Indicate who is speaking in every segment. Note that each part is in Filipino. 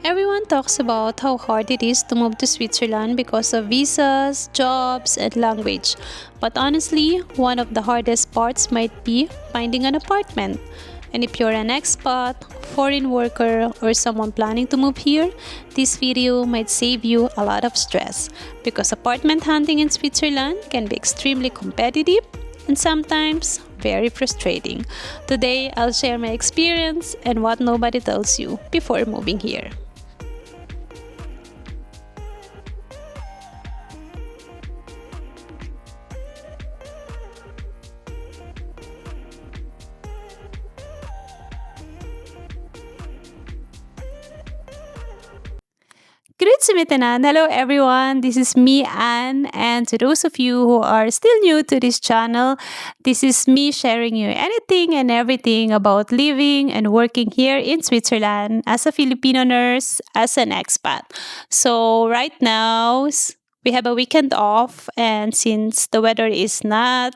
Speaker 1: Everyone talks about how hard it is to move to Switzerland because of visas, jobs, and language. But honestly, one of the hardest parts might be finding an apartment. And if you're an expat, foreign worker, or someone planning to move here, this video might save you a lot of stress because apartment hunting in Switzerland can be extremely competitive and sometimes very frustrating. Today, I'll share my experience and what nobody tells you before moving here. Grüezi miteinander. Hello everyone. This is me, Anne. And to those of you who are still new to this channel, this is me sharing you anything and everything about living and working here in Switzerland as a Filipino nurse, as an expat. So right now, we have a weekend off, and since the weather is not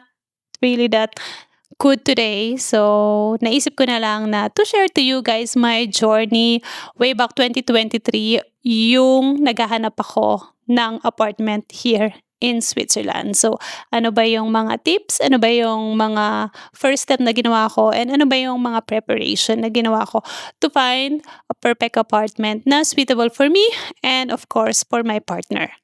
Speaker 1: really that good today. So, naisip ko na lang na to share to you guys my journey way back 2023, yung naghahanap ako ng apartment here in Switzerland. So, ano ba yung mga tips? Ano ba yung mga first step na ginawa ko? And ano ba yung mga preparation na ginawa ko to find a perfect apartment na suitable for me and of course for my partner?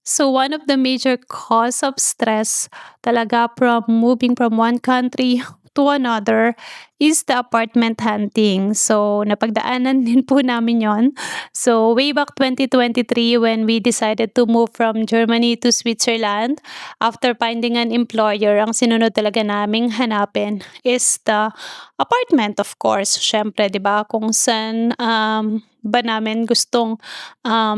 Speaker 1: So one of the major cause of stress talaga from moving from one country to another is the apartment hunting. So napagdaanan din po namin yon. So way back 2023 when we decided to move from Germany to Switzerland, after finding an employer, ang sinunod talaga naming hanapin is the apartment, of course. Syempre, 'di ba, kung saan ba namin gustong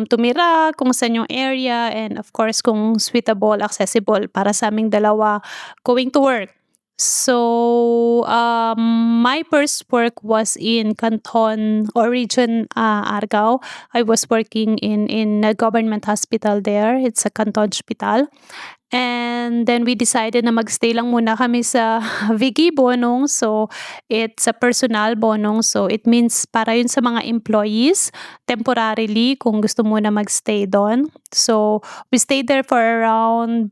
Speaker 1: tumira, kung saan yung area, and of course kung suitable, accessible para sa aming dalawa going to work. So, my first work was in Canton or region, Argao. I was working in a government hospital there. It's a Canton hospital. And then we decided na magstay lang muna kami sa Vigi Bonong. So, it's a personal bonong. So, it means para yun sa mga employees, temporarily, kung gusto muna magstay doon. So, we stayed there for around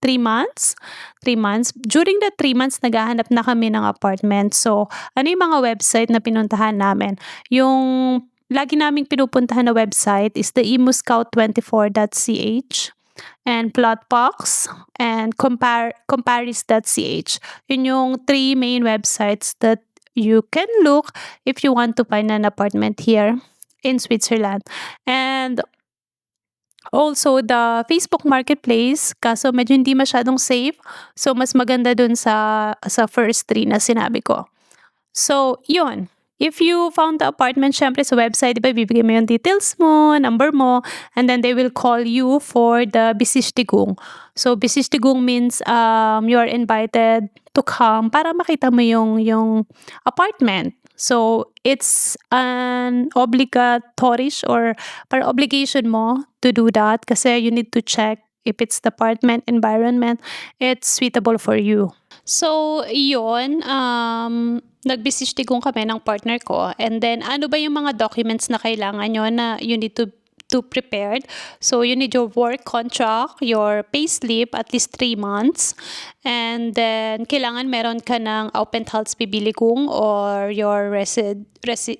Speaker 1: 3 months. 3 months. During the 3 months, naghahanap na kami ng apartment. So, ano yung mga website na pinuntahan namin? Yung lagi naming pinupuntahan na website is the emuscout24.ch and Plotbox and comparis.ch. Yun yung three main websites that you can look if you want to find an apartment here in Switzerland. And also the Facebook Marketplace, kaso medyo hindi masyadong safe. So mas maganda dun sa first three na sinabi ko. So, yun. If you found the apartment, syempre sa website, di ba, bibigay mo yung details mo, number mo, and then they will call you for the Besichtigung. So, Besichtigung means you are invited to come para makita mo yung apartment. So, it's an obligatory or para obligation mo to do that kasi you need to check if it's the apartment environment, it's suitable for you. So, yun, nagbisistigong kami ng partner ko, and then ano ba yung mga documents na kailangan nyo na you need to prepared. So you need your work contract, your payslip at least 3 months, and then kailangan meron ka ng Aufenthaltsbewilligung or your registration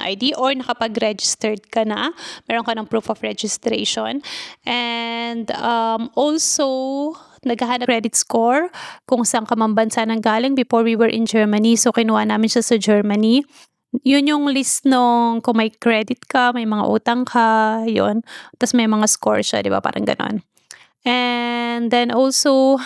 Speaker 1: ID or nakapag-registered ka na, meron ka ng proof of registration, and also naghahanap credit score kung saan ka man bansa nang galing. Before we were in Germany, so kinuha namin siya sa Germany. Yun yung list nung kung may credit ka, may mga utang ka, yun. Tapos may mga score siya, di ba? Parang ganon. And then also,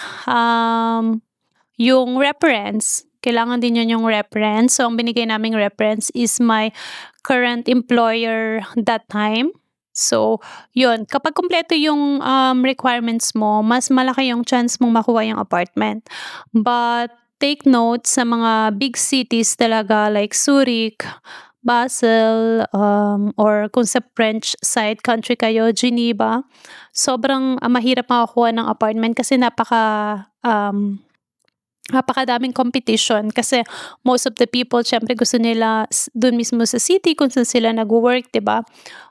Speaker 1: yung reference. Kailangan din yun yung reference. So, ang binigay naming reference is my current employer that time. So, yun. Kapag kumpleto yung requirements mo, mas malaki yung chance mong makuha yung apartment. But, take note sa mga big cities talaga like Zurich, Basel, or kung sa French side country kayo, Geneva, sobrang mahirap makakuha ng apartment kasi napaka napakadaming competition kasi most of the people siyempre gusto nila dun mismo sa city kung saan sila nagwo-work, 'di ba,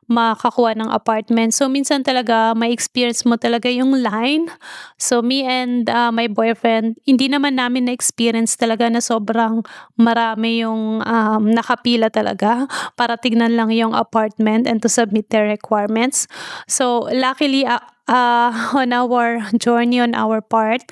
Speaker 1: makakuha ng apartment. So, minsan talaga mai-experience mo talaga yung line. So, me and, my boyfriend, hindi naman namin na-experience talaga na sobrang marami yung, nakapila talaga para tignan lang yung apartment and to submit their requirements. So, luckily, on our journey, on our part,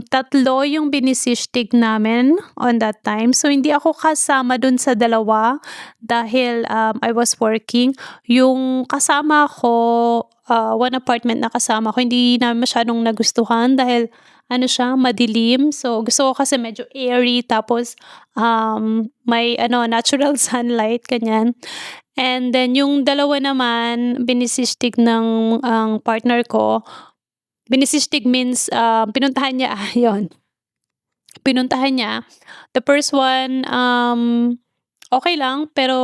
Speaker 1: tatlo yung binisishtig namin on that time. So, hindi ako kasama dun sa dalawa dahil, I was working. Yung kasama ko, one apartment na kasama ko, hindi namin masyadong nagustuhan dahil ano siya, madilim. So, gusto ko kasi medyo airy tapos, may ano, natural sunlight, ganyan. And then yung dalawa naman binisishtig ng ang partner ko. Binisishtig means, pinuntahan niya, yun. Pinuntahan niya. The first one, okey lang pero,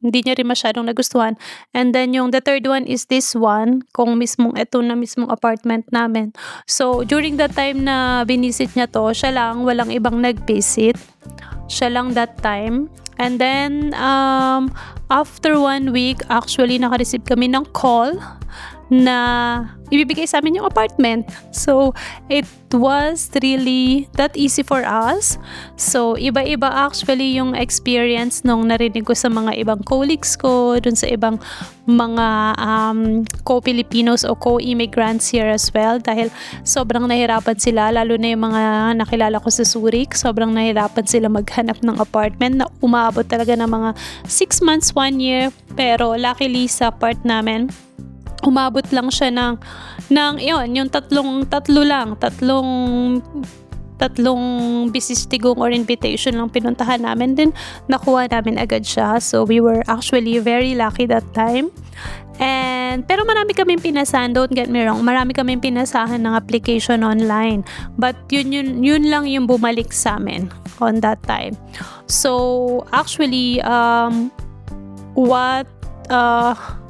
Speaker 1: hindi niya rin masyadong nagustuhan. And then yung the third one is this one, kung mismong eto na mismong apartment namin. So, during that time na binisit niya 'to, siya lang, walang ibang nag-visit. Siya lang that time. And then, after 1 week, actually naka-receive kami ng call na ibibigay sa'min yung apartment. So, it was really that easy for us. So, iba-iba actually yung experience nung narinig ko sa mga ibang colleagues ko, dun sa ibang mga, co-Filipinos o co-immigrants here as well dahil sobrang nahirapan sila lalo na yung mga nakilala ko sa Zurich. Sobrang nahirapan sila maghanap ng apartment na umaabot talaga ng mga 6 months, 1 year. Pero luckily sa part namin, umabot lang siya ng iyon, yung tatlong bisistigong or invitation lang pinuntahan namin, then nakuha namin agad siya. So, we were actually very lucky that time. Pero marami kaming pinasahan, don't get me wrong, marami kaming pinasahan ng application online. But yun lang yung bumalik sa'min on that time. So, actually, what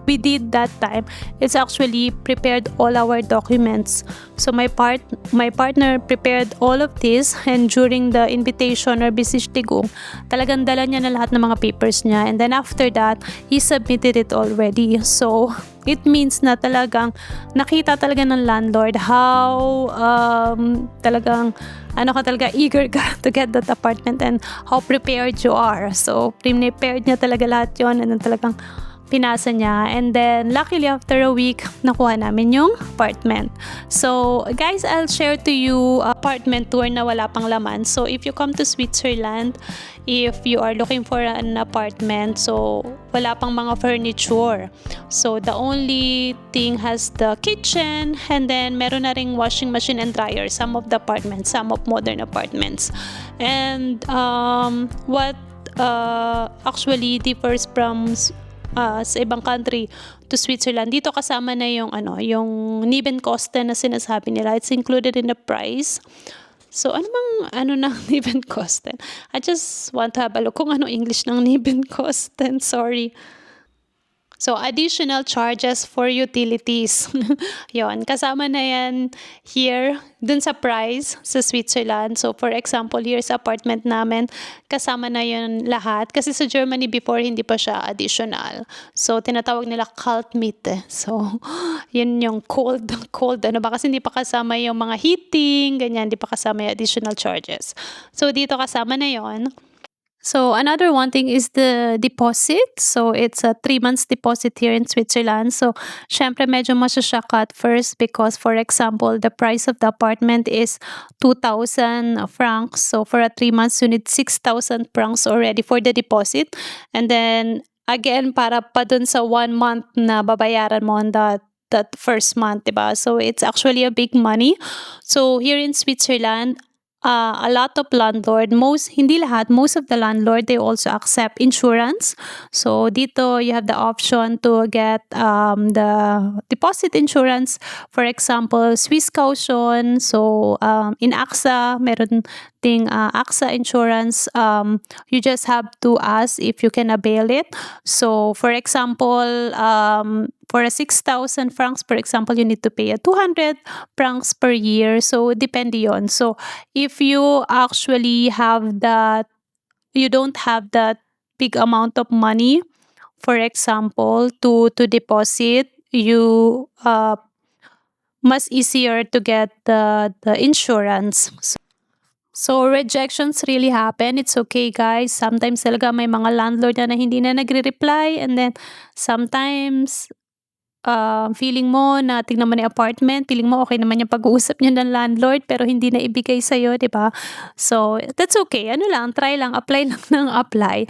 Speaker 1: we did that time is actually prepared all our documents. So my partner prepared all of this, and during the invitation or bisishtigong, talagang dala niya na lahat ng mga papers niya, and then after that he submitted it already. So it means na talagang nakita talaga ng landlord how talagang ano ka talaga, eager ka to get that apartment and how prepared you are. So prepared niya talaga lahat yon, and then talagang pinasa niya. And then, luckily, after a week, nakuha namin yung apartment. So, guys, I'll share to you apartment tour na wala pang laman. So, if you come to Switzerland, if you are looking for an apartment, so, wala pang mga furniture. So, the only thing has the kitchen, and then, meron na ring washing machine and dryer. Some of the apartments, some of modern apartments. And, what actually differs from sa ibang country to Switzerland, dito kasama na yung yung Nebenkosten na sinasabi nila. It's included in the price. So, ano bang ng Nebenkosten? I just want to have a look kung ano English ng Nebenkosten. Sorry. So, additional charges for utilities. Yon, kasama na yan here, dun sa price sa Switzerland. So, for example, here sa apartment namin, kasama na yun lahat. Kasi sa Germany before, hindi pa siya additional. So, tinatawag nila Kaltmiete. So, yun yung cold, kasi hindi pa kasama yung mga heating, ganyan, hindi pa kasama yung additional charges. So, dito kasama na yon. So another one thing is the deposit. So it's a 3 months deposit here in Switzerland. So syempre medyo masashock at first because for example, the price of the apartment is 2,000 francs. So for a 3 months, you need 6,000 francs already for the deposit. And then again, para pa dun sa 1 month na babayaran mo on that first month, diba? So it's actually a big money. So here in Switzerland, a lot of landlord, hindi lahat, most of the landlord, they also accept insurance. So dito you have the option to get the deposit insurance. For example, Swiss Caution. So in AXA, meron ding AXA insurance. You just have to ask if you can avail it. So for example, for a 6,000 francs, for example, you need to pay a 200 francs per year. So, depende yon. So, if you actually have that, you don't have that big amount of money, for example, to deposit, you much easier to get the insurance. So, rejections really happen. It's okay, guys. Sometimes talaga may mga landlord na hindi na nagre-reply, and then sometimes feeling mo na tignan mo na yung apartment, feeling mo okay naman yung pag-uusap niyo ng landlord pero hindi na ibigay sa'yo, 'di ba? So, that's okay. Ano lang, try lang, apply lang ng apply.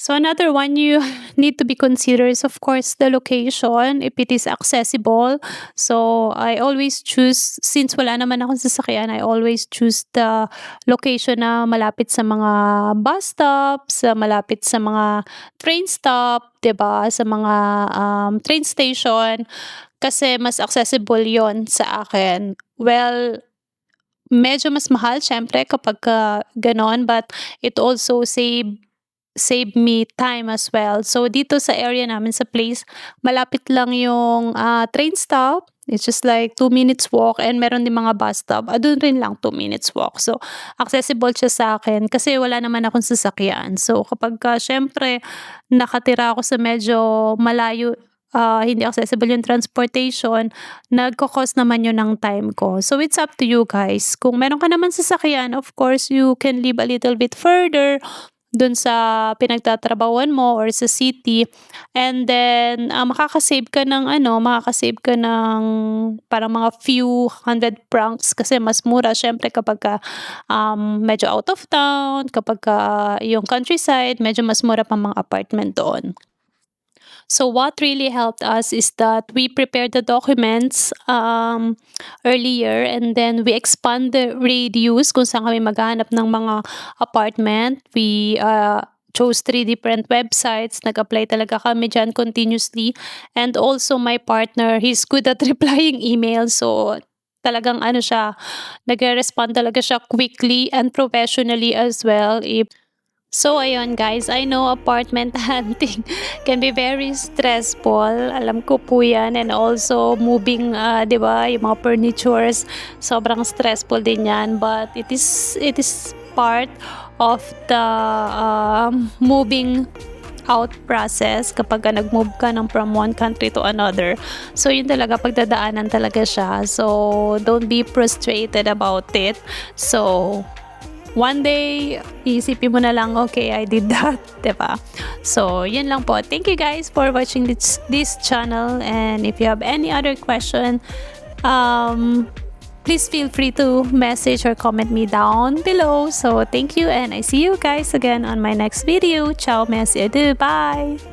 Speaker 1: So, another one you need to be considered is, of course, the location, if it is accessible. So, I always choose, since wala naman akong sasakyan, I always choose the location na malapit sa mga bus stops, malapit sa mga train stop, 'di ba? Sa mga train station, kasi mas accessible yon sa akin. Well, medyo mas mahal syempre kapag ganon, but it also save me time as well. So, dito sa area namin, sa place, malapit lang yung train stop. It's just like 2 minutes walk, and meron din mga bus stop. Doon rin lang 2 minutes walk. So, accessible siya sa akin kasi wala naman akong sasakyan. So, kapag syempre nakatira ako sa medyo malayo, hindi accessible yung transportation, nagko-cost naman yun ng time ko. So, it's up to you guys. Kung meron ka naman sasakyan, of course, you can live a little bit further dun sa pinagtatrabahuan mo or sa city, and then makaka-save ka ng parang mga few hundred francs kasi mas mura syempre kapag medyo out of town, kapag yung countryside, medyo mas mura pa mga apartment doon. So, what really helped us is that we prepared the documents earlier, and then we expand the radius kung saan kami maghanap ng mga apartment. We chose 3 different websites. Nag-apply talaga kami dyan continuously. And also my partner, he's good at replying emails. So, talagang nagre-respond talaga siya quickly and professionally as well. So, ayun guys, I know apartment hunting can be very stressful. Alam ko po yan. And also, moving, di ba, yung mga furnitures, sobrang stressful din yan. But it is part of the moving out process kapag nag-move ka from one country to another. So, yun talaga, pagdadaanan talaga siya. So, don't be frustrated about it. So, one day, isipin mo na lang, okay, I did that, diba? So, yun lang po. Thank you guys for watching this channel. And if you have any other question, please feel free to message or comment me down below. So, thank you, and I see you guys again on my next video. Ciao, merci, adieu, bye!